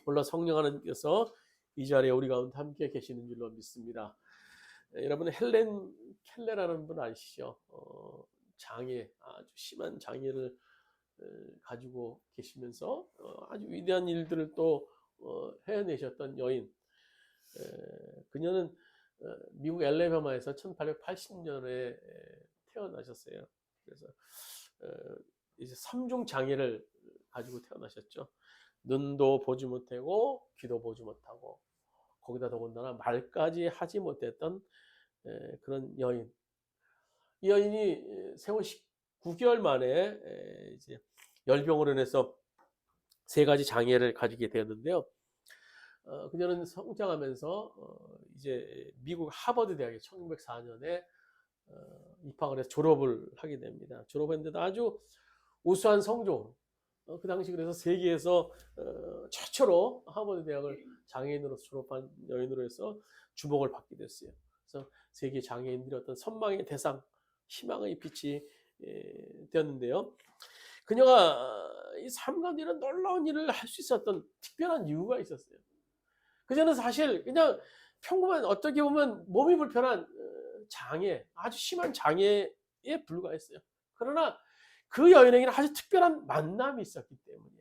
물론 성령 하나님께서 이 자리에 우리 가운데 함께 계시는 줄로 믿습니다. 여러분 헬렌 켈레라는 분 아시죠? 장애, 아주 심한 장애를 가지고 계시면서 아주 위대한 일들을 또 해내셨던 여인. 그녀는 미국 엘레바마에서 1880년에 태어나셨어요. 그래서 이제 3중 장애를 가지고 태어나셨죠. 눈도 보지 못하고 귀도 보지 못하고 거기다 더군다나 말까지 하지 못했던 그런 여인. 이 여인이 생후 19개월 만에 이제 열병으로 인해서 3가지 장애를 가지게 되었는데요. 그녀는 성장하면서 이제 미국 하버드 대학에 1904년에 입학을 해서 졸업을 하게 됩니다. 졸업했는데도 아주 우수한 성적. 그 당시 그래서 세계에서 최초로 하버드 대학을 장애인으로서 졸업한 여인으로 해서 주목을 받게 됐어요. 그래서 세계 장애인들의 어떤 선망의 대상, 희망의 빛이 되었는데요. 그녀가 이 삶 가운데 이런 놀라운 일을 할 수 있었던 특별한 이유가 있었어요. 그녀는 사실 그냥 평범한 어떻게 보면 몸이 불편한 장애, 아주 심한 장애에 불과했어요. 그러나 그 여인에게는 아주 특별한 만남이 있었기 때문에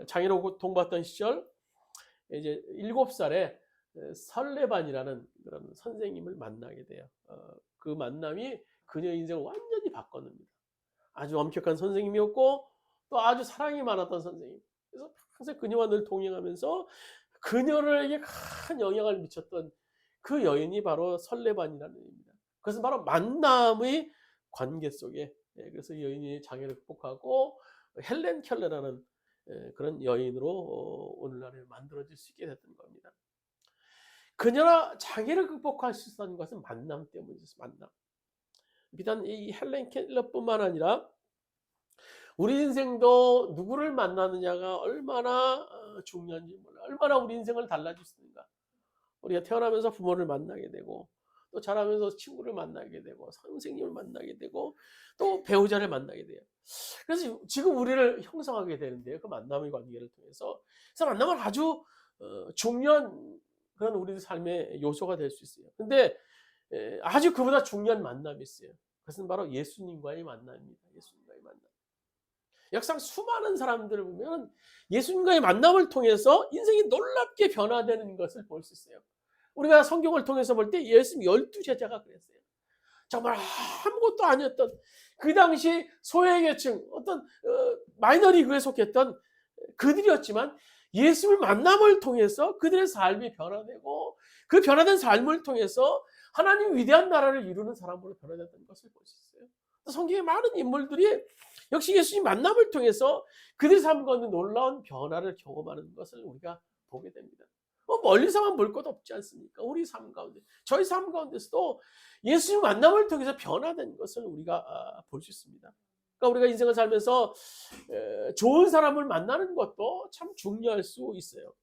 장애로 고통받던 시절 이제 7살에 설레반이라는 그런 선생님을 만나게 돼요. 그 만남이 그녀의 인생을 완전히 바꿨습니다. 아주 엄격한 선생님이었고 또 아주 사랑이 많았던 선생님. 그래서 평생 그녀와 늘 동행하면서 그녀에게 큰 영향을 미쳤던 그 여인이 바로 설레반이라는 여인입니다. 그것은 바로 만남의 관계 속에 그래서 이 여인이 장애를 극복하고 헬렌 켈러라는 그런 여인으로 오늘날에 만들어질 수 있게 됐던 겁니다. 그녀가 장애를 극복할 수 있었던 것은 만남 때문이었어요. 만남. 비단 이 헬렌 켈러뿐만 아니라 우리 인생도 누구를 만나느냐가 얼마나 중요한지 몰라요. 얼마나 우리 인생을 달라질 수 있는가. 우리가 태어나면서 부모를 만나게 되고 또 자라면서 친구를 만나게 되고 선생님을 만나게 되고 또 배우자를 만나게 돼요. 그래서 지금 우리를 형성하게 되는데요. 그 만남의 관계를 통해서. 그래서 만남은 아주 중요한 그런 우리 삶의 요소가 될 수 있어요. 근데 아주 그보다 중요한 만남이 있어요. 그것은 바로 예수님과의 만남입니다. 예수님과의 만남. 역상 수많은 사람들을 보면 예수님과의 만남을 통해서 인생이 놀랍게 변화되는 것을 볼 수 있어요. 우리가 성경을 통해서 볼 때 예수님 12제자가 그랬어요. 정말 아무것도 아니었던 그 당시 소외계층 어떤 마이너리그에 속했던 그들이었지만 예수님을 만남을 통해서 그들의 삶이 변화되고 그 변화된 삶을 통해서 하나님 위대한 나라를 이루는 사람으로 변화됐던 것을 볼 수 있어요. 성경의 많은 인물들이 역시 예수님 만남을 통해서 그들의 삶 가운데 놀라운 변화를 경험하는 것을 우리가 보게 됩니다. 멀리서만 볼 것 없지 않습니까? 우리 삶 가운데, 저희 삶 가운데서도 예수님 만남을 통해서 변화된 것을 우리가 볼 수 있습니다. 그러니까 우리가 인생을 살면서 좋은 사람을 만나는 것도 참 중요할 수 있어요.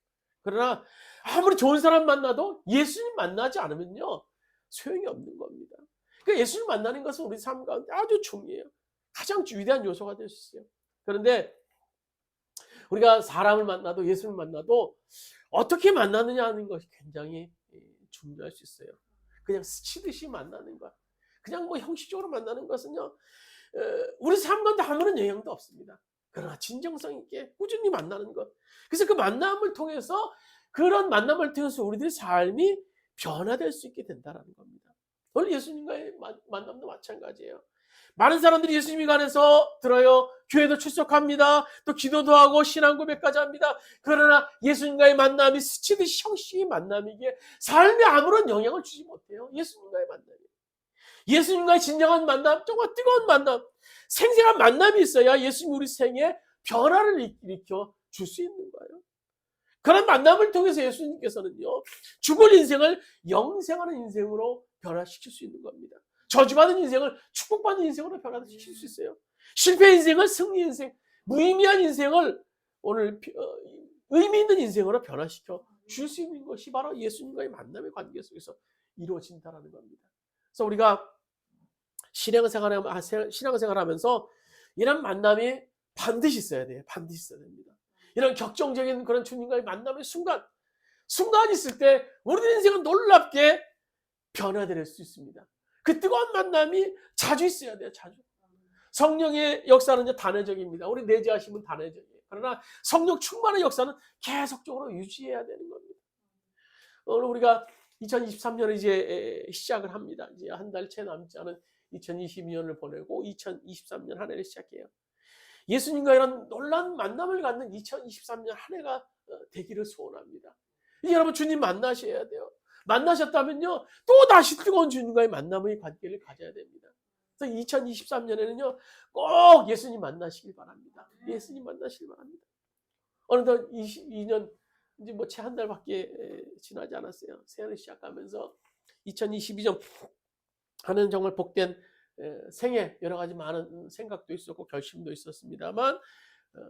그러나 아무리 좋은 사람 만나도 예수님 만나지 않으면요 소용이 없는 겁니다. 그러니까 예수님 만나는 것은 우리 삶 가운데 아주 중요해요. 가장 위대한 요소가 될 수 있어요. 그런데 우리가 사람을 만나도 예수님을 만나도 어떻게 만나느냐 하는 것이 굉장히 중요할 수 있어요. 그냥 스치듯이 만나는 것, 그냥 뭐 형식적으로 만나는 것은요 우리 삶 가운데 아무런 영향도 없습니다. 그러나 진정성 있게 꾸준히 만나는 것. 그래서 그 만남을 통해서 그런 만남을 통해서 우리들의 삶이 변화될 수 있게 된다는 겁니다. 오늘 예수님과의 만남도 마찬가지예요. 많은 사람들이 예수님에 관해서 들어요. 교회도 출석합니다. 또 기도도 하고 신앙 고백까지 합니다. 그러나 예수님과의 만남이 스치듯이 형식의 만남이기에 삶에 아무런 영향을 주지 못해요. 예수님과의 만남이. 예수님과의 진정한 만남, 정말 뜨거운 만남, 생생한 만남이 있어야 예수님이 우리 생에 변화를 일으켜 줄 수 있는 거예요. 그런 만남을 통해서 예수님께서는요, 죽을 인생을 영생하는 인생으로 변화시킬 수 있는 겁니다. 저주받은 인생을 축복받는 인생으로 변화시킬 수 있어요. 실패 인생을 승리 인생, 무의미한 인생을 오늘 의미 있는 인생으로 변화시켜 줄 수 있는 것이 바로 예수님과의 만남의 관계 속에서 이루어진다는 겁니다. 그래서 우리가 신앙생활하면서 이런 만남이 반드시 있어야 돼요. 반드시 있어야 됩니다. 이런 격정적인 그런 주님과의 만남의 순간 있을 때 우리 인생은 놀랍게 변화될 수 있습니다. 그 뜨거운 만남이 자주 있어야 돼요. 자주. 성령의 역사는 단회적입니다. 우리 내재하심은 단회적이에요. 그러나 성령 충만의 역사는 계속적으로 유지해야 되는 겁니다. 오늘 우리가 2023년을 이제 시작을 합니다. 이제 한 달 채 남지 않은 2022년을 보내고 2023년 한 해를 시작해요. 예수님과 이런 놀라운 만남을 갖는 2023년 한 해가 되기를 소원합니다. 여러분 주님 만나셔야 돼요. 만나셨다면요 또 다시 뜨거운 주님과의 만남의 관계를 가져야 됩니다. 그래서 2023년에는요 꼭 예수님 만나시길 바랍니다. 예수님 만나시길 바랍니다. 어느덧 22년 이제 뭐 채 한 달밖에 지나지 않았어요. 새해를 시작하면서 2022년 하는 정말 복된 생애, 여러 가지 많은 생각도 있었고 결심도 있었습니다만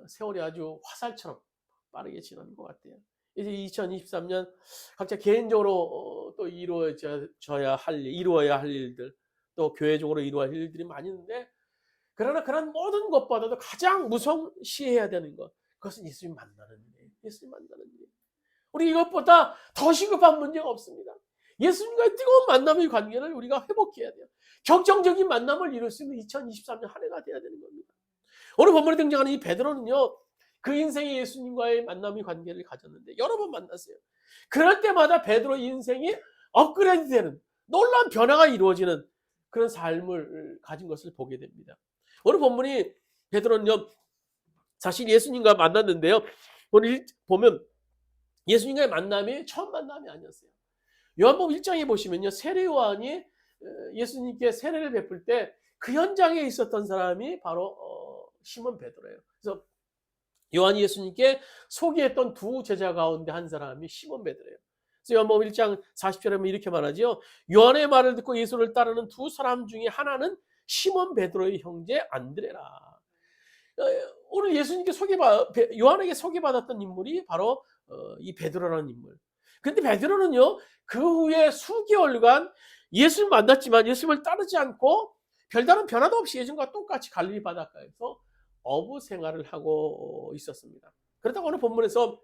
세월이 아주 화살처럼 빠르게 지나는 것 같아요. 이제 2023년 각자 개인적으로 또 이루어야 할 일들, 또 교회적으로 이루어야 할 일들이 많이 있는데, 그러나 그런 모든 것보다도 가장 무성시해야 되는 것, 그것은 예수님 만나는 일이에요. 예수님 만나는 일. 우리 이것보다 더 시급한 문제가 없습니다. 예수님과의 뜨거운 만남의 관계를 우리가 회복해야 돼요. 격정적인 만남을 이룰 수 있는 2023년 한 해가 돼야 되는 겁니다. 오늘 본문에 등장하는 이 베드로는요, 그 인생에 예수님과의 만남의 관계를 가졌는데 여러 번 만났어요. 그럴 때마다 베드로 인생이 업그레이드되는 놀라운 변화가 이루어지는 그런 삶을 가진 것을 보게 됩니다. 오늘 본문이 베드로는요, 사실 예수님과 만났는데요, 오늘 보면 예수님과의 만남이 처음 만남이 아니었어요. 요한복음 1장에 보시면요, 세례 요한이 예수님께 세례를 베풀 때 그 현장에 있었던 사람이 바로 시몬 베드로예요. 그래서 요한이 예수님께 소개했던 두 제자 가운데 한 사람이 시몬 베드로예요. 그래서 요한복음 1장 40절에 보면 이렇게 말하죠. 요한의 말을 듣고 예수를 따르는 두 사람 중에 하나는 시몬 베드로의 형제 안드레라. 오늘 예수님께 요한에게 소개받았던 인물이 바로 이 베드로라는 인물. 근데 베드로는요, 그 후에 수개월간 예수를 만났지만 예수님을 따르지 않고 별다른 변화도 없이 예전과 똑같이 갈릴리 바닷가에서 어부 생활을 하고 있었습니다. 그렇다고 오늘 본문에서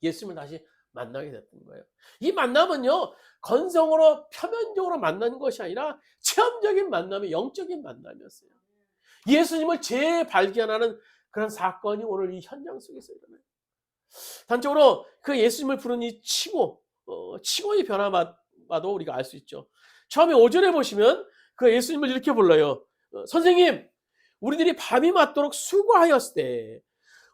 예수님을 다시 만나게 됐던 거예요. 이 만남은요, 건성으로 표면적으로 만나는 것이 아니라 체험적인 만남이 영적인 만남이었어요. 예수님을 재발견하는 그런 사건이 오늘 이 현장 속에서 일어나요. 단적으로 그 예수님을 부른 이 칭호의 변화마도 우리가 알 수 있죠. 처음에 5절에 보시면 그 예수님을 이렇게 불러요. 선생님, 우리들이 밤이 맞도록 수고하였을 때,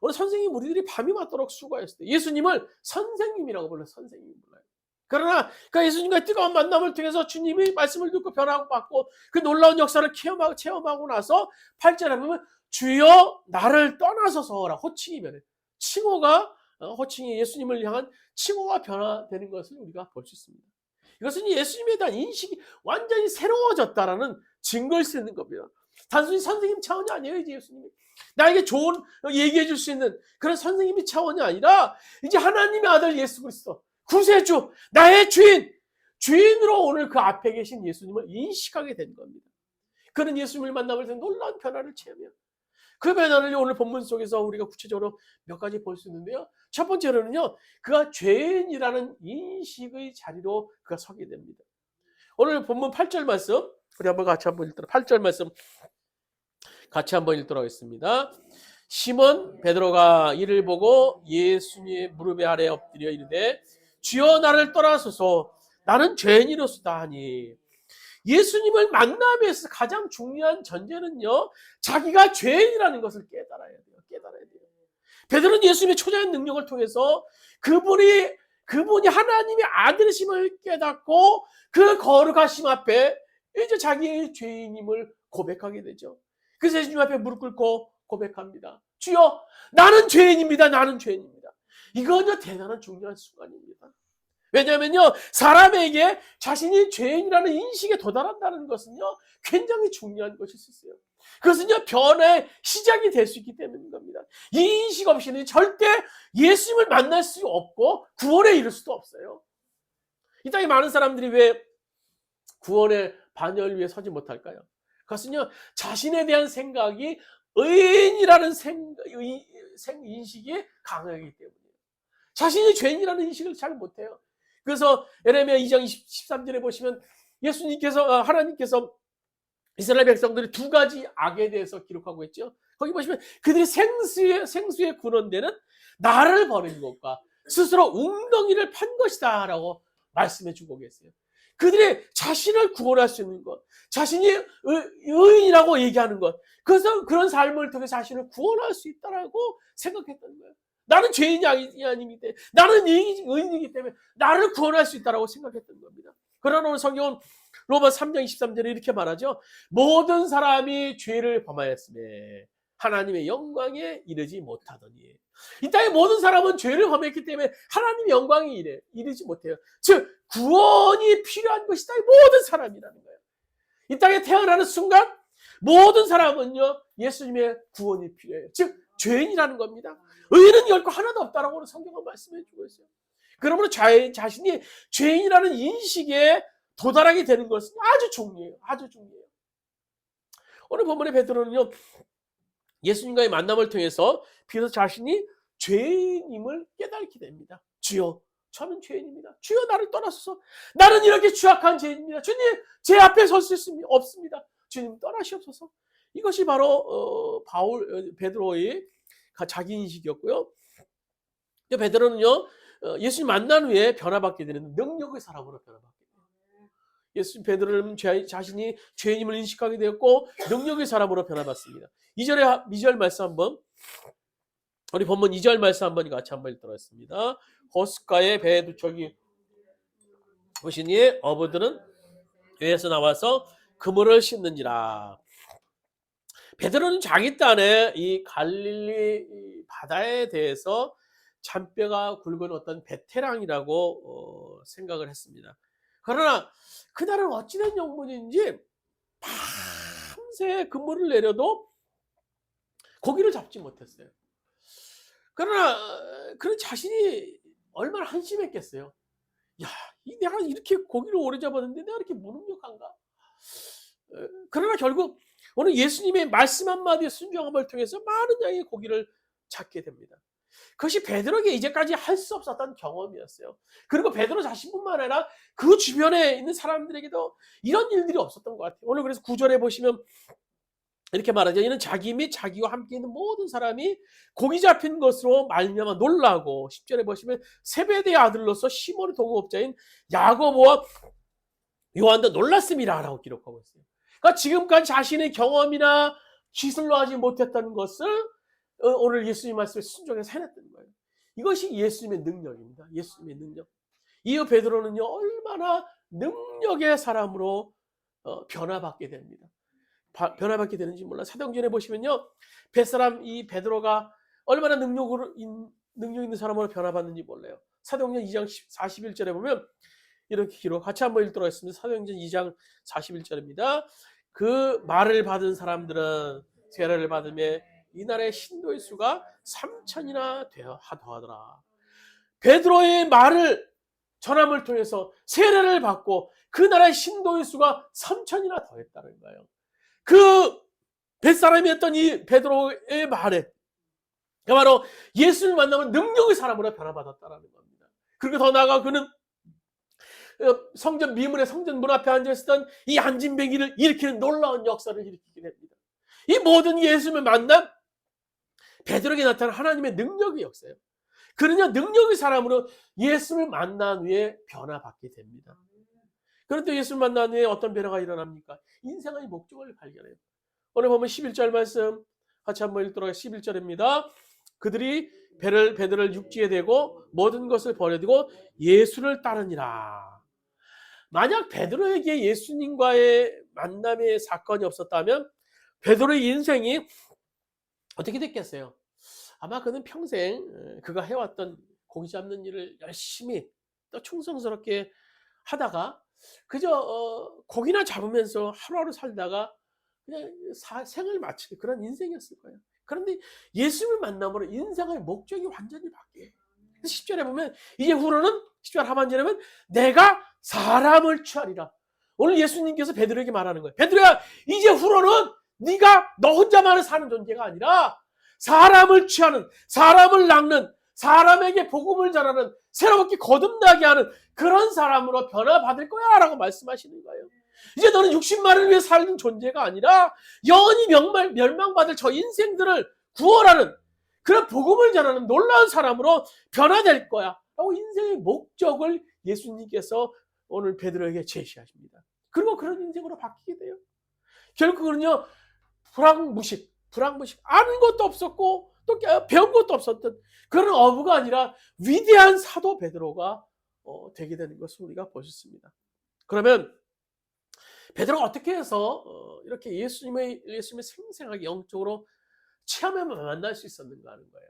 오늘 선생님, 우리들이 밤이 맞도록 수고하였을 때, 예수님을 선생님이라고 불러요. 선생님 불러요. 그러나 그 예수님과의 뜨거운 만남을 통해서 주님이 말씀을 듣고 변화하고 받고 그 놀라운 역사를 체험하고 나서 8절에 보면 주여 나를 떠나소서라 호칭이 변해요. 호칭이 예수님을 향한 칭호가 변화되는 것을 우리가 볼 수 있습니다. 이것은 예수님에 대한 인식이 완전히 새로워졌다라는 증거일 수 있는 겁니다. 단순히 선생님 차원이 아니에요. 이제 예수님이 나에게 좋은 얘기해 줄 수 있는 그런 선생님이 차원이 아니라 이제 하나님의 아들 예수 그리스도 구세주, 나의 주인으로 오늘 그 앞에 계신 예수님을 인식하게 된 겁니다. 그런 예수님을 만남을 통해 놀라운 변화를 체험해요. 그 변화를 오늘 본문 속에서 우리가 구체적으로 몇 가지 볼 수 있는데요. 첫 번째로는요, 그가 죄인이라는 인식의 자리로 그가 서게 됩니다. 오늘 본문 8절 말씀, 우리 한번 같이 한번 읽도록, 8절 말씀 같이 한번 읽도록 하겠습니다. 시몬 베드로가 이를 보고 예수님의 무릎에 아래 엎드려 이르되 주여 나를 떠나소서 나는 죄인이로소다 하니, 예수님을 만남에서 가장 중요한 전제는요, 자기가 죄인이라는 것을 깨달아야 돼요. 베드로는 예수님의 초자연 능력을 통해서 그분이 하나님의 아들이심을 깨닫고 그 거룩하심 앞에 이제 자기의 죄인임을 고백하게 되죠. 그래서 예수님 앞에 무릎 꿇고 고백합니다. 주여, 나는 죄인입니다. 이건요, 대단한 중요한 순간입니다. 왜냐하면요, 사람에게 자신이 죄인이라는 인식에 도달한다는 것은요, 굉장히 중요한 것일 수 있어요. 그것은요, 변화의 시작이 될 수 있기 때문인 겁니다. 이 인식 없이는 절대 예수님을 만날 수 없고 구원에 이를 수도 없어요. 이 땅에 많은 사람들이 왜 구원의 반열을 위해 서지 못할까요? 그것은요, 자신에 대한 생각이 의인이라는 인식이 강하기 때문이에요. 자신이 죄인이라는 인식을 잘 못해요. 그래서 예레미야 2장 13절에 보시면 하나님께서 이스라엘 백성들이 두 가지 악에 대해서 기록하고 있죠. 거기 보시면 그들이 생수의 근원되는 나를 버린 것과 스스로 웅덩이를 판 것이다 라고 말씀해 주고 계세요. 그들이 자신을 구원할 수 있는 것, 자신이 의인이라고 얘기하는 것, 그래서 그런 삶을 통해 자신을 구원할 수 있다라고 생각했던 거예요. 나는 죄인이 아니기 때문에, 나는 의인이기 때문에 나를 구원할 수 있다라고 생각했던 겁니다. 그러나 오늘 성경은 로마 3장 23절에 이렇게 말하죠. 모든 사람이 죄를 범하였으며 하나님의 영광에 이르지 못하더니. 이 땅의 모든 사람은 죄를 범했기 때문에 하나님의 영광에 이르지 못해요. 즉 구원이 필요한 것이다. 모든 사람이라는 거예요. 이 땅에 태어나는 순간 모든 사람은요 예수님의 구원이 필요해요. 즉 죄인이라는 겁니다. 의인은 결코 하나도 없다라고 성경은 말씀해 주고 있어요. 그러므로 자신이 죄인이라는 인식에 도달하게 되는 것은 아주 중요해요. 아주 중요해요. 오늘 본문의 베드로는요 예수님과의 만남을 통해서 비로소 자신이 죄인임을 깨닫게 됩니다. 주여, 저는 죄인입니다. 주여, 나를 떠나소서. 나는 이렇게 추악한 죄인입니다. 주님, 제 앞에 설 수 없습니다. 주님, 떠나시옵소서. 이것이 바로 베드로의 자기 인식이었고요. 베드로는요 예수님 만난 후에 변화받게 되는 능력의 사람으로 변화받게 돼요. 베드로는 자신이 죄인임을 인식하게 되었고 능력의 사람으로 변화받습니다. 2절 말씀 한번, 우리 본문 2절 말씀 한번 같이 한번 읽도록 하겠습니다. 호숫가에 배 두 척이 오시니 어부들은 배에서 나와서 그물을 씻는지라. 베드로는 자기 딴에 이 갈릴리 바다에 대해서 잔뼈가 굵은 어떤 베테랑이라고 생각을 했습니다. 그러나 그날은 어찌된 영문인지 밤새 그물을 내려도 고기를 잡지 못했어요. 그러나 그런 자신이 얼마나 한심했겠어요. 야, 내가 이렇게 고기를 오래 잡았는데 내가 이렇게 무능력한가? 그러나 결국 오늘 예수님의 말씀 한마디의 순종함을 통해서 많은 양의 고기를 잡게 됩니다. 그것이 베드로에게 이제까지 할 수 없었던 경험이었어요. 그리고 베드로 자신뿐만 아니라 그 주변에 있는 사람들에게도 이런 일들이 없었던 것 같아요. 오늘 그래서 9절에 보시면 이렇게 말하죠. 이는 자기 및 자기와 함께 있는 모든 사람이 고기 잡힌 것으로 말미암아 놀라고, 10절에 보시면 세베대의 아들로서 시몬의 동업자인 야고보와 요한도 놀랐음이라 라고 기록하고 있어요. 그러니까 지금까지 자신의 경험이나 기술로 하지 못했던 것을 오늘 예수님 말씀에 순종해서 해냈던 거예요. 이것이 예수님의 능력입니다. 예수님의 능력. 이어 베드로는요 얼마나 능력의 사람으로 변화받게 됩니다. 변화받게 되는지 몰라. 사도행전에 보시면요 뱃사람 이 베드로가 얼마나 능력 있는 사람으로 변화받는지 몰라요. 사도행전 2장 41절에 보면 이렇게 기록, 같이 한번 읽도록 하겠습니다. 사도행전 2장 41절입니다. 그 말을 받은 사람들은 세례를 받으며 이날의 신도의 수가 3,000이나 더하더라. 베드로의 말을 전함을 통해서 세례를 받고 그 나라의 신도의 수가 3,000이나 더했다는 거예요. 그 뱃사람이었던 이 베드로의 말에 바로 예수를 만나면 능력의 사람으로 변화받았다는 겁니다. 그리고 더 나아가 그는 성전 미문의 성전 문 앞에 앉아있었던 이 안진뱅이를 일으키는 놀라운 역사를 일으키게 됩니다. 이 모든 예수님을 만난 베드로에게 나타난 하나님의 능력의 역사예요. 그는요 능력의 사람으로 예수를 만난 후에 변화받게 됩니다. 그런데 예수를 만난 후에 어떤 변화가 일어납니까? 인생의 목적을 발견해요. 오늘 보면 11절 말씀 같이 한번 읽도록 하겠습니다. 11절입니다. 그들이 베드로를 육지에 대고 모든 것을 버려두고 예수를 따르니라. 만약 베드로에게 예수님과의 만남의 사건이 없었다면 베드로의 인생이 어떻게 됐겠어요? 아마 그는 평생 그가 해왔던 고기 잡는 일을 열심히 또 충성스럽게 하다가 그저 고기나 잡으면서 하루하루 살다가 그냥 생을 마치는 그런 인생이었을 거예요. 그런데 예수님을 만남으로 인생의 목적이 완전히 바뀌어요. 10절에 보면 이제 후로는 10절 하반절에 보면 내가 사람을 취하리라. 오늘 예수님께서 베드로에게 말하는 거예요. 베드로야, 이제 후로는 네가 너 혼자만을 사는 존재가 아니라 사람을 취하는, 사람을 낚는, 사람에게 복음을 전하는, 새롭게 거듭나게 하는 그런 사람으로 변화받을 거야 라고 말씀하시는 거예요. 이제 너는 60만을 위해 사는 존재가 아니라 영원히 멸망받을 저 인생들을 구원하는 그런 복음을 전하는 놀라운 사람으로 변화될 거야 라고 인생의 목적을 예수님께서 오늘 베드로에게 제시하십니다. 그리고 그런 인생으로 바뀌게 돼요. 결국은요, 불황무식, 아는 것도 없었고 또 배운 것도 없었던 그런 어부가 아니라 위대한 사도 베드로가 되게 되는 것을 우리가 볼 수 있습니다. 그러면 베드로가 어떻게 해서 이렇게 예수님을 생생하게 영적으로 체험하며 만날 수 있었는가 하는 거예요.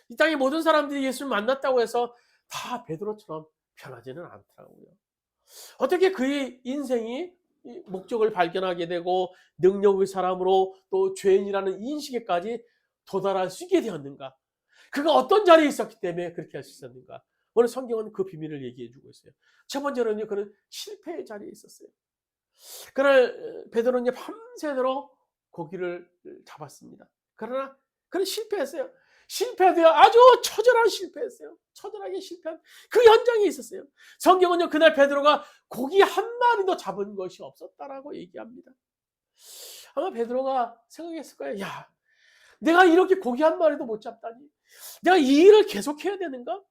이 땅의 모든 사람들이 예수를 만났다고 해서 다 베드로처럼 변하지는 않더라고요. 어떻게 그의 인생이 목적을 발견하게 되고 능력의 사람으로 또 죄인이라는 인식에까지 도달할 수 있게 되었는가? 그가 어떤 자리에 있었기 때문에 그렇게 할 수 있었는가? 오늘 성경은 그 비밀을 얘기해 주고 있어요. 첫 번째로는요, 그는 실패의 자리에 있었어요. 그날 베드로는 밤새도록 고기를 잡았습니다. 그러나 그는 실패했어요. 실패도요, 아주 처절한 실패했어요. 처절하게 실패한 그 현장에 있었어요. 성경은요, 그날 베드로가 고기 한 마리도 잡은 것이 없었다라고 얘기합니다. 아마 베드로가 생각했을 거예요. 야, 내가 이렇게 고기 한 마리도 못 잡다니. 내가 이 일을 계속해야 되는가?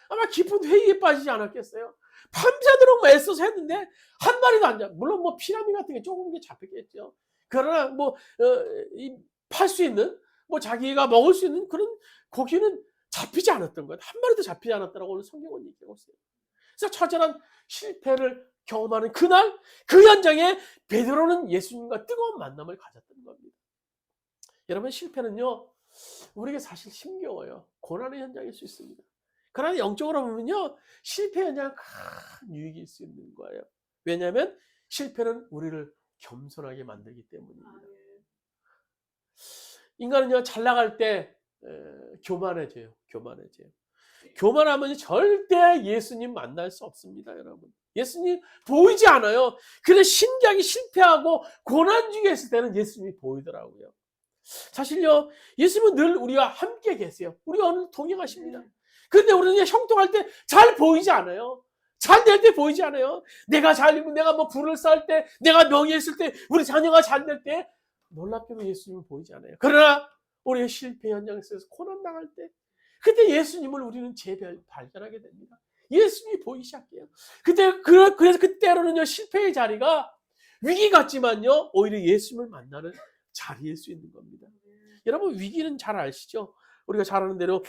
아마 깊은 회의에 빠지지 않았겠어요. 밤새도록 애써서 했는데 한 마리도 안 잡. 물론 뭐 피라미 같은 게 조금 잡혔겠죠. 그러나 팔 수 있는, 자기가 먹을 수 있는 그런 고기는 잡히지 않았던 거예요. 한 마리도 잡히지 않았다라고 오늘 성경은 얘기하고 있어요. 그래서 처절한 실패를 경험하는 그날 그 현장에 베드로는 예수님과 뜨거운 만남을 가졌던 겁니다. 여러분, 실패는요, 우리에게 사실 힘겨워요. 고난의 현장일 수 있습니다. 그러나 영적으로 보면요, 실패 현장은 큰 유익이 있을 수 있는 거예요. 왜냐하면 실패는 우리를 겸손하게 만들기 때문입니다. 인간은요, 잘 나갈 때 교만해져요. 교만하면 절대 예수님 만날 수 없습니다, 여러분. 예수님 보이지 않아요. 그래서 신기하게 실패하고 고난 중에 있을 때는 예수님이 보이더라고요. 사실요, 예수님은 늘 우리와 함께 계세요. 우리가 오늘 동행하십니다. 그런데 우리는 형통할 때 잘 보이지 않아요. 잘 될 때 보이지 않아요. 내가 부를 쌓을 때, 내가 명예했을 때, 우리 자녀가 잘 될 때 놀랍게도 예수님은 보이지 않아요. 그러나 우리의 실패 현장에서 고난 당할 때, 그때 예수님을 우리는 발견하게 됩니다. 예수님이 보이기 시작해요. 그래서 그때로는요, 실패의 자리가 위기 같지만요, 오히려 예수님을 만나는 자리일 수 있는 겁니다. 여러분, 위기는 잘 아시죠? 우리가 잘 아는 대로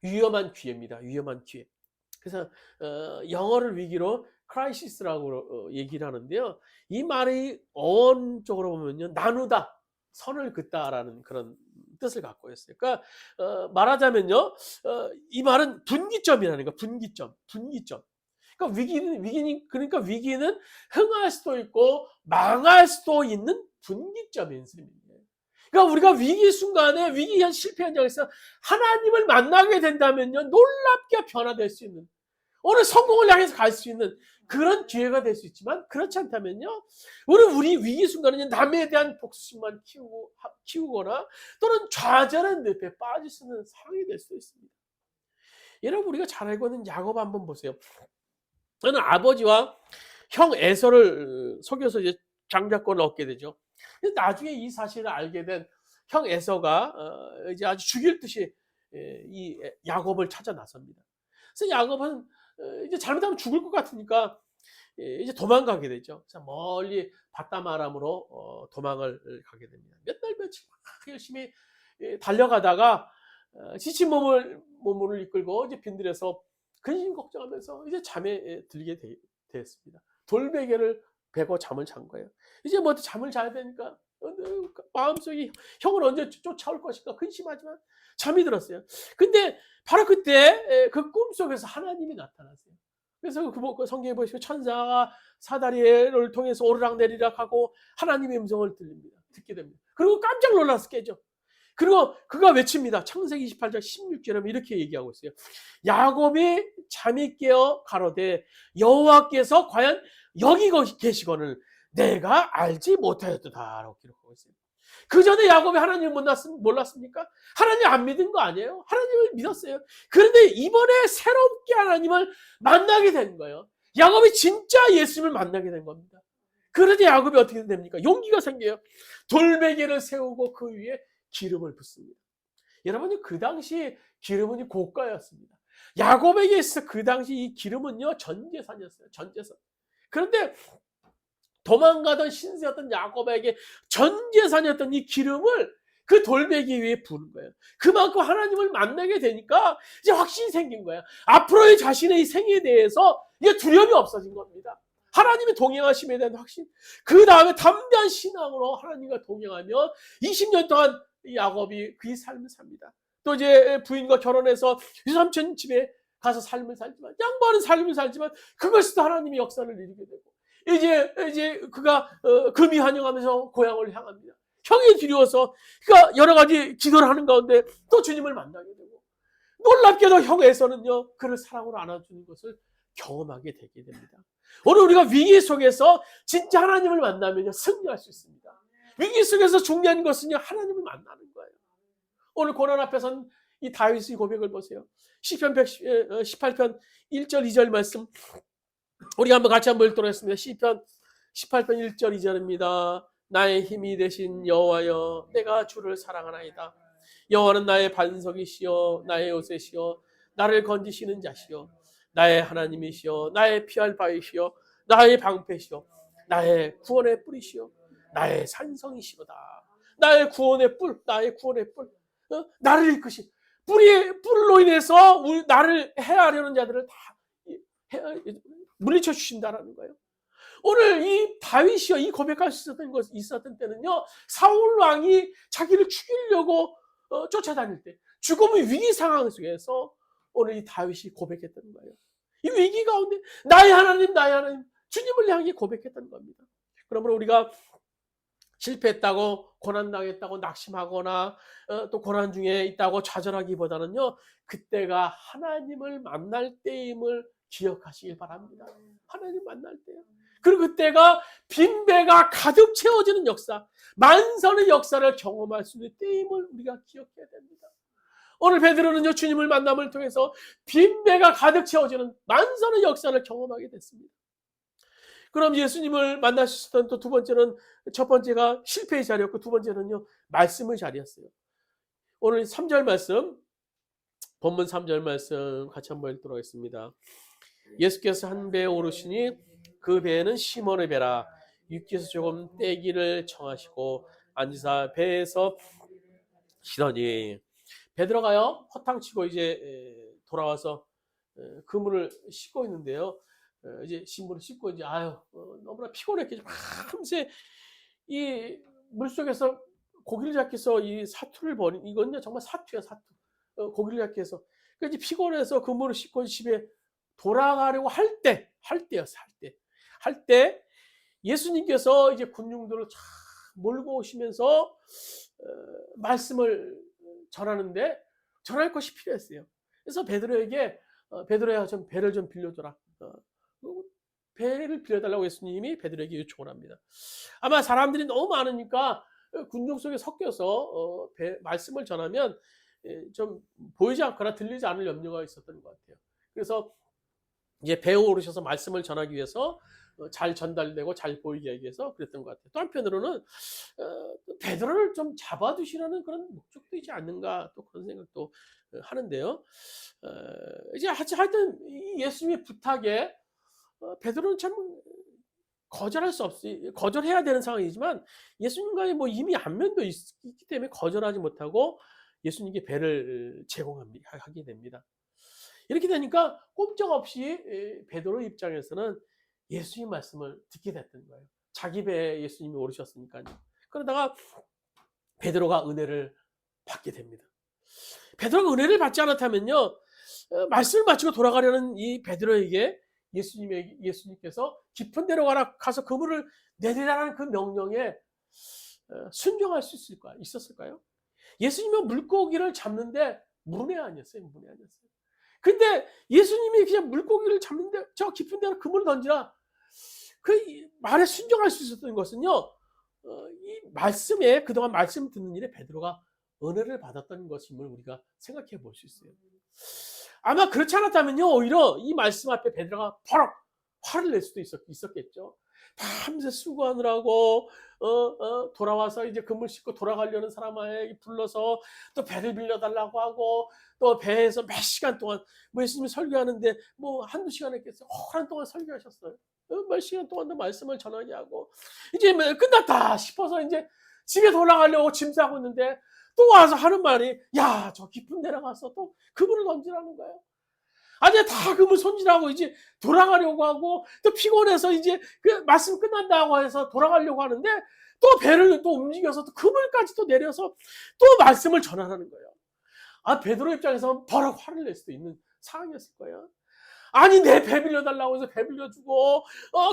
위험한 기회입니다. 위험한 기회. 그래서 영어를 위기로 크라이시스라고 얘기를 하는데요. 이 말이 어원적으로 보면요, 나누다, 선을 긋다라는 그런 뜻을 갖고 있어요. 그러니까 말하자면요, 이 말은 분기점이라는 거예요. 분기점. 그러니까 위기는 흥할 수도 있고 망할 수도 있는 분기점인 셈입니다. 그러니까 우리가 위기 순간에 실패 현장에서 하나님을 만나게 된다면요, 놀랍게 변화될 수 있는, 오늘 성공을 향해서 갈 수 있는 그런 기회가 될 수 있지만, 그렇지 않다면요, 우리 위기 순간에 남에 대한 복수심만 키우거나 또는 좌절한 늪에 빠질 수 있는 상황이 될 수도 있습니다. 여러분, 우리가 잘 알고 있는 야곱 한번 보세요. 저는 아버지와 형 에서를 속여서 이제 장자권을 얻게 되죠. 나중에 이 사실을 알게 된 형 에서가 이제 아주 죽일 듯이 이 야곱을 찾아 나섭니다. 그래서 야곱은 이제 잘못하면 죽을 것 같으니까 이제 도망가게 되죠. 그래서 멀리 바다마람으로 도망을 가게 됩니다. 몇 달 며칠 막 열심히 달려가다가 지친 몸을 이끌고 이제 빈들에서 근심 걱정하면서 이제 잠에 들게 되었습니다. 돌베개를 베고 잠을 잔 거예요. 이제 잠을 자야 되니까 마음속에 형을 언제 쫓아올 것인가 근심하지만 잠이 들었어요. 근데 바로 그때 그 꿈속에서 하나님이 나타났어요. 그래서 그 성경에 보시면 천사가 사다리를 통해서 오르락내리락 하고 하나님의 음성을 듣게 됩니다. 그리고 깜짝 놀라서 깨죠. 그리고 그가 외칩니다. 창세기 28장 16절에 이렇게 얘기하고 있어요. 야곱이 잠이 깨어 가로되 여호와께서 과연 여기 계시거늘 내가 알지 못하였도다라고 기록하고 있어요. 그 전에 야곱이 하나님을 몰랐습니까? 하나님 안 믿은 거 아니에요? 하나님을 믿었어요. 그런데 이번에 새롭게 하나님을 만나게 된 거예요. 야곱이 진짜 예수님을 만나게 된 겁니다. 그런데 야곱이 어떻게 됩니까? 용기가 생겨요. 돌베개를 세우고 그 위에 기름을 붓습니다. 여러분이 그 당시 기름은 고가였습니다. 야곱에게 있어 그 당시 이 기름은요 전재산이었어요. 전재산. 그런데 도망가던 신세였던 야곱에게 전재산이었던 이 기름을 그 돌베개 위에 부는 거예요. 그만큼 하나님을 만나게 되니까 이제 확신이 생긴 거예요. 앞으로의 자신의 생에 대해서 이제 두려움이 없어진 겁니다. 하나님의 동행하심에 대한 확신. 그 다음에 담대한 신앙으로 하나님과 동행하며 20년 동안 야곱이 그 삶을 삽니다. 또 이제 부인과 결혼해서 유삼촌 집에 가서 삶을 살지만, 양보하는 삶을 살지만 그것도 하나님의 역사를 이루게 되고, 이제 그가 금이 환영하면서 고향을 향합니다. 형이 두려워서 그러니까 여러 가지 기도를 하는 가운데 또 주님을 만나게 되고, 놀랍게도 형에서는요 그를 사랑으로 안아주는 것을 경험하게 되게 됩니다. 오늘 우리가 위기 속에서 진짜 하나님을 만나면요 승리할 수 있습니다. 위기 속에서 중요한 것은요 하나님을 만나는 거예요. 오늘 고난 앞에서는 이 다윗의 고백을 보세요. 시편 18편 1절 2절 말씀 우리가 한번 같이 한번 읽도록 했습니다. 시편 18편 1절 2절입니다. 나의 힘이 되신 여호와여, 내가 주를 사랑하나이다. 여호와는 나의 반석이시여, 나의 요새시여, 나를 건지시는 자시여, 나의 하나님이시여, 나의 피할 바이시여, 나의 방패시여, 나의 구원의 뿌리시여, 나의 산성이시로다. 나의 구원의 뿔, 나의 구원의 뿔, 나를 이끄신 뿔로 인해서 나를 해하려는 자들을 다 물리쳐 주신다라는 거예요. 오늘 이 다윗이요 이 고백할 수 있었던 때는요 사울 왕이 자기를 죽이려고 쫓아다닐 때 죽음의 위기 상황 속에서 오늘 이 다윗이 고백했던 거예요. 이 위기 가운데 나의 하나님 나의 하나님 주님을 향해 고백했던 겁니다. 그러므로 우리가 실패했다고 고난당했다고 낙심하거나 또 고난 중에 있다고 좌절하기보다는요 그때가 하나님을 만날 때임을 기억하시길 바랍니다. 하나님 만날 때요. 그리고 그때가 빈배가 가득 채워지는 역사, 만선의 역사를 경험할 수 있는 때임을 우리가 기억해야 됩니다. 오늘 베드로는요 주님을 만남을 통해서 빈배가 가득 채워지는 만선의 역사를 경험하게 됐습니다. 그럼 예수님을 만날 수 있었던 또 두 번째는, 첫 번째가 실패의 자리였고 두 번째는요 말씀의 자리였어요. 오늘 3절 말씀, 본문 3절 말씀 같이 한번 읽도록 하겠습니다. 예수께서 한 배에 오르시니 그 배에는 시몬의 배라. 육지에서 조금 떼기를 청하시고 앉으사 배에서 쉬더니, 베드로가요 허탕치고 이제 돌아와서 그물을 씻고 있는데요. 이제 신문을 씻고 이제 너무나 피곤했겠죠. 밤새 이 물속에서 고기를 잡기 위해서 이 사투를 벌인, 이건요 정말 사투야 사투. 고기를 잡기 위해서 그러니까 이제 피곤해서 그물을 씻고 집에 돌아가려고 할 때 예수님께서 이제 군중들을 쫙 몰고 오시면서 말씀을 전하는데 전할 것이 필요했어요. 그래서 베드로에게 베드로야 좀 배를 좀 빌려줘라. 배를 빌려달라고 예수님이 베드로에게 요청을 합니다. 아마 사람들이 너무 많으니까 군중 속에 섞여서 말씀을 전하면 좀 보이지 않거나 들리지 않을 염려가 있었던 것 같아요. 그래서 이제 배에 오르셔서 말씀을 전하기 위해서 잘 전달되고 잘 보이게 하기 위해서 그랬던 것 같아요. 또 한편으로는 베드로를 좀 잡아두시라는 그런 목적도 있지 않는가, 또 그런 생각도 하는데요. 이제 하여튼 예수님의 부탁에 베드로는 참 거절할 수 없이 거절해야 되는 상황이지만 예수님과의 뭐 이미 안면도 있기 때문에 거절하지 못하고 예수님께 배를 제공하게 됩니다. 이렇게 되니까 꼼짝없이 베드로 입장에서는 예수님 말씀을 듣게 됐던 거예요. 자기 배에 예수님이 오르셨으니까요. 그러다가 베드로가 은혜를 받게 됩니다. 베드로가 은혜를 받지 않았다면요 말씀을 마치고 돌아가려는 이 베드로에게 예수님께서 깊은 데로 가서 그물을 내리라는 그 명령에 순종할 수 있었을까요? 예수님은 물고기를 잡는데 문외 아니었어요. 근데 예수님이 그냥 물고기를 잡는데 저 깊은 데로 그물을 던지라. 그 말에 순종할 수 있었던 것은요, 이 말씀에 그동안 말씀 듣는 일에 베드로가 은혜를 받았던 것임을 우리가 생각해 볼 수 있어요. 아마 그렇지 않았다면요, 오히려 이 말씀 앞에 베드로가 바로 화를 낼 수도 있었겠죠. 밤새 수고하느라고 돌아와서 이제 그물 싣고 돌아가려는 사람에게 불러서 또 배를 빌려달라고 하고, 또 배에서 몇 시간 동안 뭐 예수님이 설교하는데 뭐 한두 시간 했겠어요. 오랜 동안 설교하셨어요. 몇 시간 동안도 말씀을 전하게 하고, 이제 끝났다 싶어서 이제 집에 돌아가려고 짐 싸고 있는데 또 와서 하는 말이, 야, 저 깊은 데 가서 또 그물을 던지라는 거예요. 아니, 다 그물 손질하고 이제 돌아가려고 하고, 또 피곤해서 이제 그 말씀 끝난다고 해서 돌아가려고 하는데, 또 배를 또 움직여서 또 그물까지 또 내려서 또 말씀을 전하라는 거예요. 아, 베드로 입장에서 버럭 화를 낼 수도 있는 상황이었을 거예요. 아니, 내 배 빌려달라고 해서 배 빌려주고,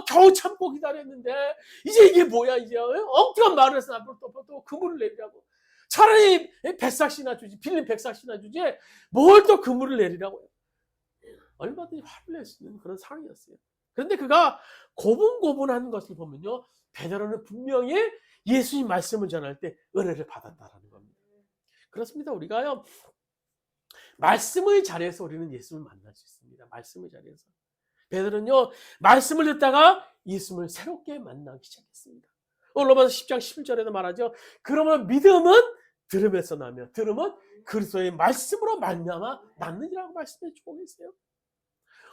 겨우 참고 기다렸는데, 이제 이게 뭐야, 이제. 엉뚱한 말을 해서 앞으로 또 그물을 내리라고. 차라리 백삭시나 주지, 빌린 백삭시나 주지, 뭘 또 그물을 내리라고 해요. 얼마든지 화를 낼 수 있는 그런 상황이었어요. 그런데 그가 고분고분한 것을 보면요, 베드로는 분명히 예수님 말씀을 전할 때 은혜를 받았다라는 겁니다. 그렇습니다. 우리가요, 말씀의 자리에서 우리는 예수님을 만날 수 있습니다. 말씀의 자리에서. 베드로는요, 말씀을 듣다가 예수님을 새롭게 만나기 시작했습니다. 로마서 10장 11절에도 말하죠. 그러면 믿음은 들음에서 나며 들음은 그리스도의 말씀으로 말미암아 낳느니라고 말씀해 주고 계세요.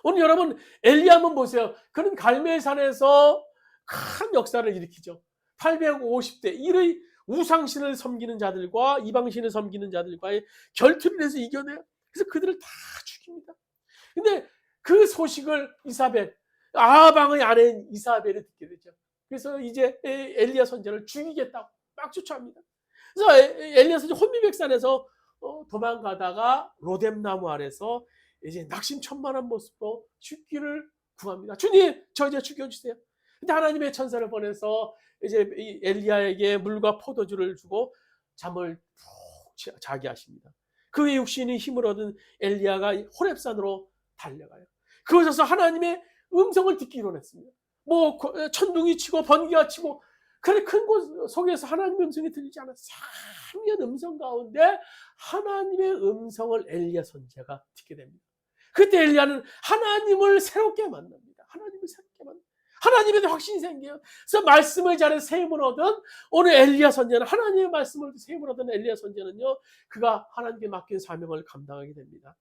오늘 여러분 엘리야 한번 보세요. 그는 갈멜산에서 큰 역사를 일으키죠. 850대 1의 우상신을 섬기는 자들과 이방신을 섬기는 자들과의 결투를 해서 이겨내요. 그래서 그들을 다 죽입니다. 근데 그 소식을 이사벨, 아하방의 아내인 이사벨이 듣게 되죠. 그래서 이제 엘리야 선지자를 죽이겠다고 막 쫓아옵니다. 그래서 엘리야 선지자 혼미백산에서 도망가다가 로뎀나무 아래서 이제 낙심천만한 모습으로 죽기를 구합니다. 주님, 저 이제 죽여주세요. 근데 하나님의 천사를 보내서 이제 엘리야에게 물과 포도주를 주고 잠을 푹 자게 하십니다. 그의 육신이 힘을 얻은 엘리야가 호렙산으로 달려가요. 그곳에서 하나님의 음성을 듣기로 했습니다. 뭐 천둥이 치고 번개가 치고, 그래 큰 곳 속에서 하나님의 음성이 들리지 않아. 3년 음성 가운데 하나님의 음성을 엘리야 선지자가 듣게 됩니다. 그때 엘리야는 하나님을 새롭게 만납니다. 하나님을 새롭게 만납니다. 하나님에 대한 확신이 생겨요. 그래서 말씀을 잘해 세임을 얻은 오늘 엘리야 선지자는, 하나님의 말씀을 세임을 얻은 엘리야 선지자는요, 그가 하나님께 맡긴 사명을 감당하게 됩니다.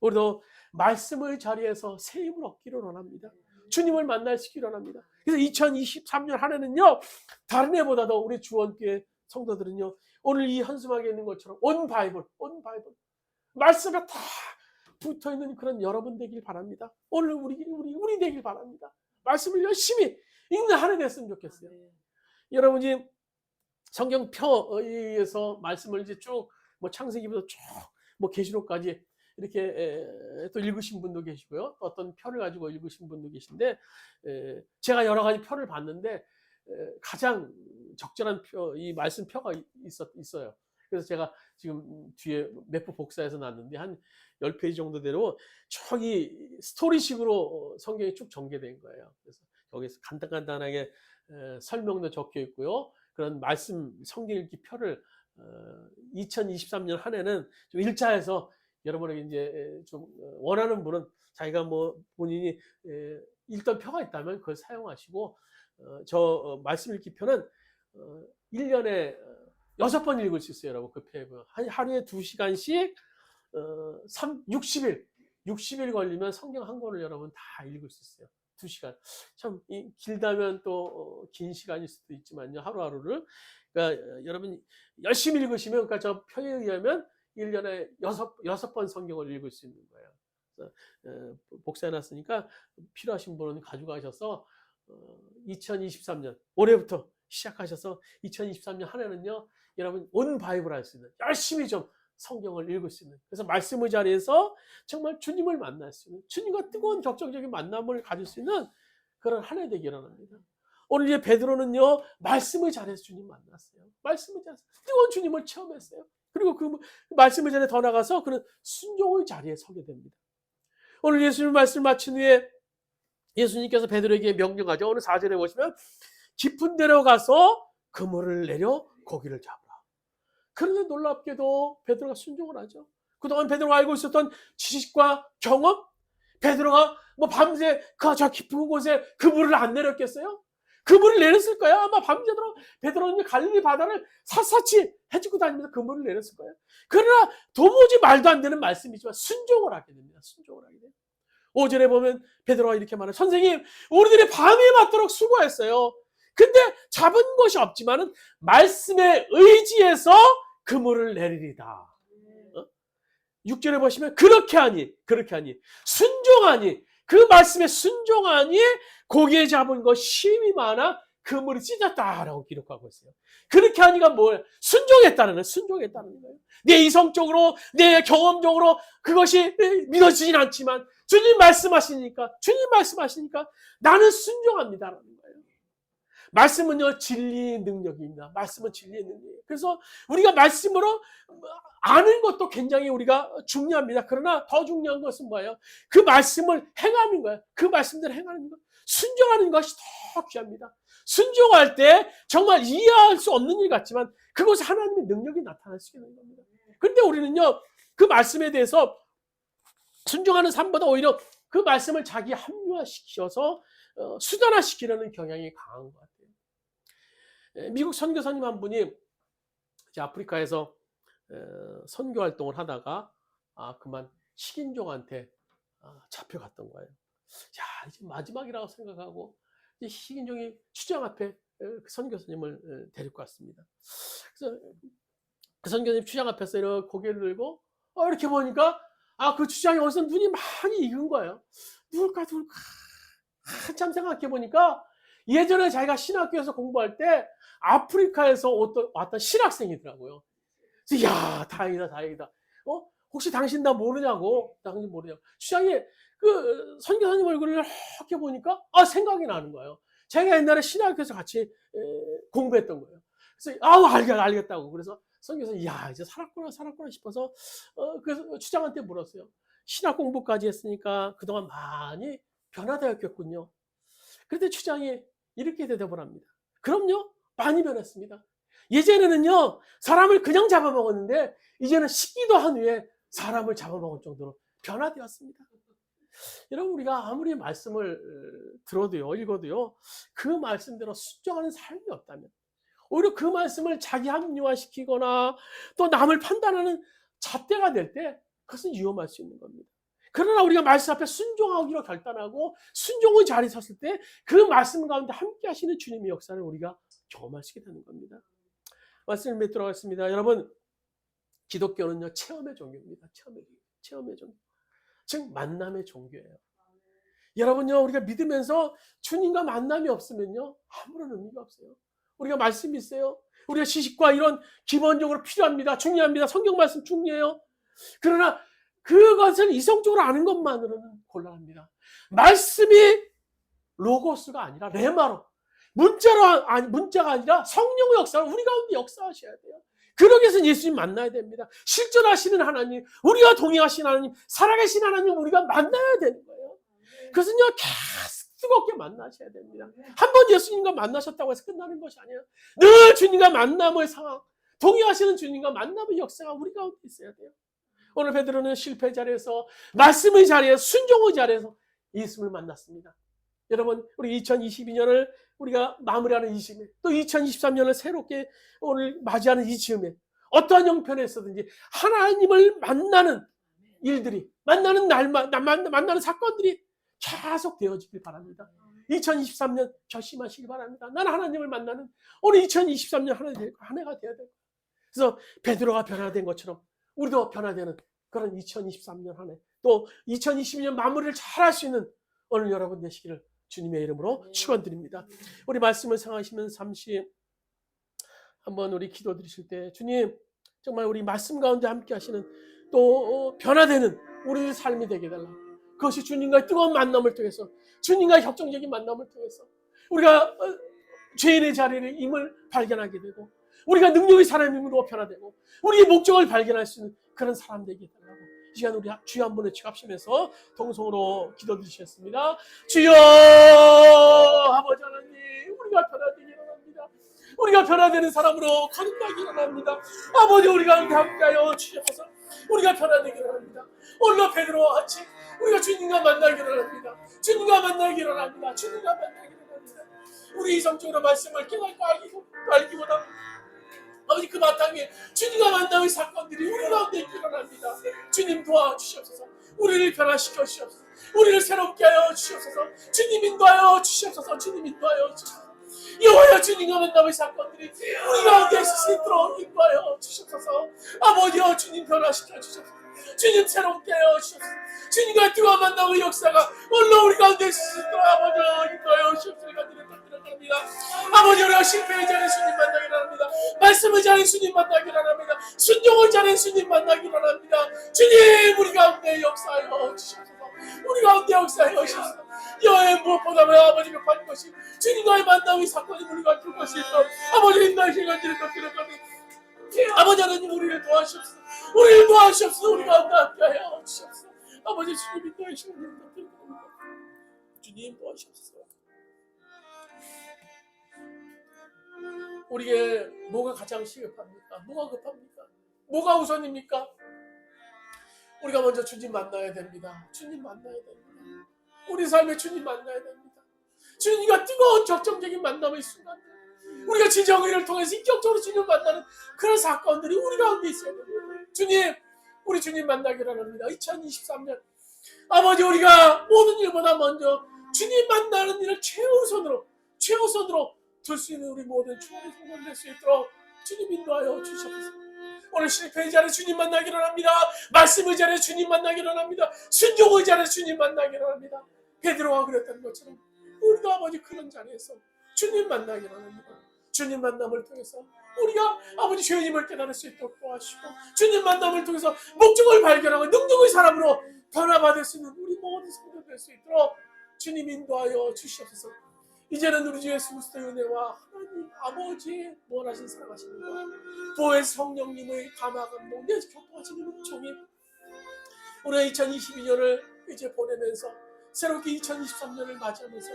우리도 말씀의 자리에서 세임을 얻기를 원합니다. 주님을 만날 수 있기를 원합니다. 그래서 2023년 한 해는요, 다른 해보다도 우리 주원교회 성도들은요, 오늘 이 현수막에 있는 것처럼 온 바이블 말씀에 다 붙어있는 그런 여러분 되길 바랍니다. 오늘 우리 되길 바랍니다. 말씀을 열심히 읽는 한 해 됐으면 좋겠어요. 여러분이 성경표에서 말씀을 이제 쭉 뭐 창세기부터 쭉 뭐 계시록까지 이렇게 또 읽으신 분도 계시고요. 어떤 표를 가지고 읽으신 분도 계신데, 제가 여러 가지 표를 봤는데 가장 적절한 표, 이 말씀 표가 있어요. 그래서 제가 지금 뒤에 몇 부 복사해서 놨는데 한 10페이지 정도 되로 저기 스토리식으로 성경이 쭉 전개된 거예요. 그래서 여기서 간단하게 설명도 적혀 있고요. 그런 말씀 성경 읽기 표를 2023년 한 해는 좀 일자해서 여러분에게 이제 좀 원하는 분은 자기가 뭐 본인이 읽던 표가 있다면 그걸 사용하시고, 저 말씀 읽기 표는 1년에 6번 읽을 수 있어요, 여러분. 그 표에 하루에 2시간씩 60일 걸리면 성경 한 권을 여러분 다 읽을 수 있어요. 2시간. 참 길다면 또 긴 시간일 수도 있지만요, 하루하루를. 그러니까 여러분 열심히 읽으시면, 그러니까 저 표에 의하면 1년에 6번 성경을 읽을 수 있는 거예요. 그래서 복사해놨으니까 필요하신 분은 가져가셔서 2023년 올해부터 시작하셔서 2023년 한 해는요, 여러분 온 바이블 할 수 있는, 열심히 좀 성경을 읽을 수 있는, 그래서 말씀의 자리에서 정말 주님을 만날 수 있는, 주님과 뜨거운 격정적인 만남을 가질 수 있는 그런 한 해 되기를 원합니다. 오늘 이제 베드로는요, 말씀의 자리에서 주님 만났어요. 말씀의 자리에서 뜨거운 주님을 체험했어요. 그리고 그 말씀의 자리에 더 나가서 그는 순종의 자리에 서게 됩니다. 오늘 예수님 말씀 마친 후에 예수님께서 베드로에게 명령하죠. 오늘 4절에 보시면 깊은 데로 가서 그물을 내려 고기를 잡으라. 그런데 놀랍게도 베드로가 순종을 하죠. 그동안 베드로가 알고 있었던 지식과 경험, 베드로가 뭐 밤새 그 저 깊은 곳에 그물을 안 내렸겠어요? 그물을 내렸을 거예요. 아마 밤새도록 베드로는 갈릴리 바다를 샅샅이 헤치고 다니면서 그물을 내렸을 거예요. 그러나 도무지 말도 안 되는 말씀이지만 순종을 하게 됩니다. 순종을 하게 돼요. 5절에 보면 베드로가 이렇게 말해요. 선생님, 우리들이 밤이 맞도록 수고했어요. 근데 잡은 것이 없지만은 말씀에 의지해서 그물을 내리리다. 6절에 보시면 그렇게 하니 순종하니 그 말씀에 순종하니 고기에 잡은 것 심이 많아 그물이 찢었다라고 기록하고 있어요. 그렇게 하니가 뭐예요? 순종했다는 거예요. 내 이성적으로 내 경험적으로 그것이 믿어지진 않지만 주님 말씀하시니까 나는 순종합니다라는 거예요. 말씀은요 진리의 능력입니다. 말씀은 진리의 능력이에요. 그래서 우리가 말씀으로 아는 것도 굉장히 우리가 중요합니다. 그러나 더 중요한 것은 뭐예요? 그 말씀을 행하는 거예요. 그 말씀대로 행하는 것, 순종하는 것이 더 귀합니다. 순종할 때 정말 이해할 수 없는 일 같지만 그것이 하나님의 능력이 나타날 수 있는 겁니다. 그런데 우리는요 그 말씀에 대해서 순종하는 삶보다 오히려 그 말씀을 자기 합리화시켜서 수단화시키려는 경향이 강한 것 같아요. 미국 선교사님 한 분이 이제 아프리카에서 선교 활동을 하다가 그만 식인종한테 잡혀갔던 거예요. 야, 이제 마지막이라고 생각하고 이제 식인종이 추장 앞에 그 선교사님을 데리고 갔습니다. 그래서 그 선교사님 추장 앞에서 이렇게 고개를 들고 이렇게 보니까 그 추장이 어디서 눈이 많이 익은 거예요. 누굴까 한참 생각해 보니까 예전에 자기가 신학교에서 공부할 때 아프리카에서 왔던 신학생이더라고요. 그래서 야 다행이다. 혹시 당신 나 모르냐고. 당신 모르냐고. 추장이 그 선교사님 얼굴을 이렇게 보니까 생각이 나는 거예요. 자기가 옛날에 신학교에서 같이 공부했던 거예요. 그래서 알겠다고. 그래서 선교사님 야 이제 살았구나 싶어서 그래서 추장한테 물었어요. 신학 공부까지 했으니까 그동안 많이 변화되었겠군요. 그런데 추장이 이렇게 대답을 합니다. 그럼요, 많이 변했습니다. 예전에는요 사람을 그냥 잡아먹었는데 이제는 식기도 한 후에 사람을 잡아먹을 정도로 변화되었습니다. 여러분 우리가 아무리 말씀을 들어도요 읽어도요 그 말씀대로 순종하는 삶이 없다면 오히려 그 말씀을 자기 합리화시키거나 또 남을 판단하는 잣대가 될 때 그것은 위험할 수 있는 겁니다. 그러나 우리가 말씀 앞에 순종하기로 결단하고 순종의 자리에 섰을 때 그 말씀 가운데 함께 하시는 주님의 역사를 우리가 경험할 수 있게 되는 겁니다. 말씀을 맺도록 하겠습니다. 여러분 기독교는요 체험의 종교입니다. 체험의 종교. 즉 만남의 종교예요. 여러분요 우리가 믿으면서 주님과 만남이 없으면요 아무런 의미가 없어요. 우리가 말씀이 있어요. 우리가 지식과 이런 기본적으로 필요합니다. 중요합니다. 성경 말씀 중요해요. 그러나 그것을 이성적으로 아는 것만으로는 곤란합니다. 말씀이 로고스가 아니라 레마로 문자가 아니라 성령의 역사를 우리 가운데 역사하셔야 돼요. 그러기 위해서는 예수님 만나야 됩니다. 실존하시는 하나님, 우리가 동행하신 하나님, 살아계신 하나님 우리가 만나야 되는 거예요. 그것은요 계속 뜨겁게 만나셔야 됩니다. 한 번 예수님과 만나셨다고 해서 끝나는 것이 아니에요. 늘 주님과 만남의 상황, 동행하시는 주님과 만남의 역사가 우리 가운데 있어야 돼요. 오늘 베드로는 실패 자리에서 말씀의 자리에서 순종의 자리에서 예수님을 만났습니다. 여러분 우리 2022년을 우리가 마무리하는 이 즈음에 또 2023년을 새롭게 오늘 맞이하는 이 즈음에 어떠한 형편에 있어든지 하나님을 만나는 일들이 만나는 사건들이 계속 되어지길 바랍니다. 2023년 결심하시기 바랍니다. 나는 하나님을 만나는 오늘 2023년 한 해가 되어야 돼요. 그래서 베드로가 변화된 것처럼 우리도 변화되는 그런 2023년 한 해 또 2022년 마무리를 잘 할 수 있는 오늘 여러분 되시기를 주님의 이름으로 축원드립니다. 우리 말씀을 생각하시면서 잠시 한번 우리 기도 드리실 때 주님 정말 우리 말씀 가운데 함께 하시는 또 변화되는 우리의 삶이 되게 달라. 그것이 주님과의 뜨거운 만남을 통해서 주님과의 혁정적인 만남을 통해서 우리가 죄인의 자리를 임을 발견하게 되고 우리가 능력의 사람임으로 변화되고 우리의 목적을 발견할 수 있는 그런 사람 되게 달라고 이 시간 우리 주여 한 번에 취합시면서 동성으로 기도드리셨습니다. 주여 아버지 하나님, 우리가 변화되기 일어납니다. 우리가 변화되는 사람으로 거듭나기 일어납니다. 아버지, 우리가 함께하여 주셔서 우리가 변화되기 일어납니다. 오늘 베드로와 같이 우리가 주님과 만나기 일어납니다. 주님과 만나기 일어납니다. 주님과 만나기 일어납니다. 우리 이성적으로 말씀을 깨닫고 알기보다 아버지 그 바탕에 주님과 만남의 사건들이 우리 가운데 일어납니다. 주님 도와주시옵소서. 우리를 변화시켜 주시옵소서. 우리를 새롭게 하여 주시옵소서. 주님 인도하여 주시옵소서. 주님 인도하여 주시옵소서. 여호와여, 주님과 만남의 사건들이 우리 가운데 있을 수 있도록 인도하여 주시옵소서. 아버지여, 주님 변화시켜 주시옵소서. 주님 새롭게 하여 주시옵소서. 주님과 뜨거운 만남의 역사가 오늘 우리 가운데 있을 수 있도록 아버지여 인도하여 주시옵소서. 아버지, 우리가 실패하지 않은 주님 만나기 바랍니다. 말씀을 잘한 주님 만나기 바랍니다. 순종을 잘한 주님 만나기 바랍니다. 주님, 우리 가운데 역사하여 주시옵소서. 우리 가운데 역사하여 주시옵소서. 여호와의 무엇보다도 아버지 급한 것이 주님과의 만남의 사건이 우리가 줄 것이 있어. 아버지 인도의 시간 드릴 것 기록하니 아버지 하나님, 우리를 도와주시옵소서. 우리를 도와주시옵소서. 우리 가운데 함께하여 주시옵소서. 아버지, 주님 인도의 시간 드릴 것 기록합니다. 주님 도와주시옵소서. 우리에게 뭐가 가장 시급합니까? 뭐가 급합니까? 뭐가 우선입니까? 우리가 먼저 주님 만나야 됩니다. 주님 만나야 됩니다. 우리 삶에 주님 만나야 됩니다. 주님과 뜨거운 적정적인 만남의 순간들, 우리가 지정의를 통해서 인격적으로 주님 만나는 그런 사건들이 우리 가운데 있어야 됩니다. 주님, 우리 주님 만나기를 합니다. 2023년 아버지, 우리가 모든 일보다 먼저 주님 만나는 일을 최우선으로 둘 수 있는 우리 모든 추억의 성공 될 수 있도록 주님 인도하여 주시옵소서. 오늘 실패의 자리에 주님 만나기를 합니다. 말씀의 자리에 주님 만나기를 합니다. 순종의 자리에 주님 만나기를 합니다. 베드로가 그랬던 것처럼 우리도 아버지 그런 자리에서 주님 만나기를 합니다. 주님 만남을 통해서 우리가 아버지 죄인임을 깨달을 수 있도록 도와주시고, 주님 만남을 통해서 목적을 발견하고 능력의 사람으로 변화받을 수 있는 우리 모든 성도 될 수 있도록 주님 인도하여 주시옵소서. 이제는 우리 주 예수 그리스도의 은혜와 하나님 아버지의 원하신 사랑하심과 보혜 성령님의 감화 감동 내 교통하시는 은총이 우리 2022년을 이제 보내면서 새롭게 2023년을 맞이하면서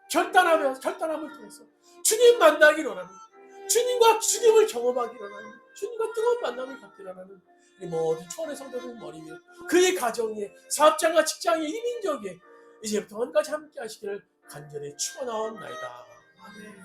결단함을 통해서 주님 만나기를 원합니다. 주님과 주님을 경험하기를 원합니다. 주님과 뜨거운 만남을 갖기를 원하는 우리 모든 초원의 성도들 머리에, 그의 가정에, 사업장과 직장에, 이민족에 이제부터 언제까지 함께 하시기를 간절히 축원하옵나이다. 아멘.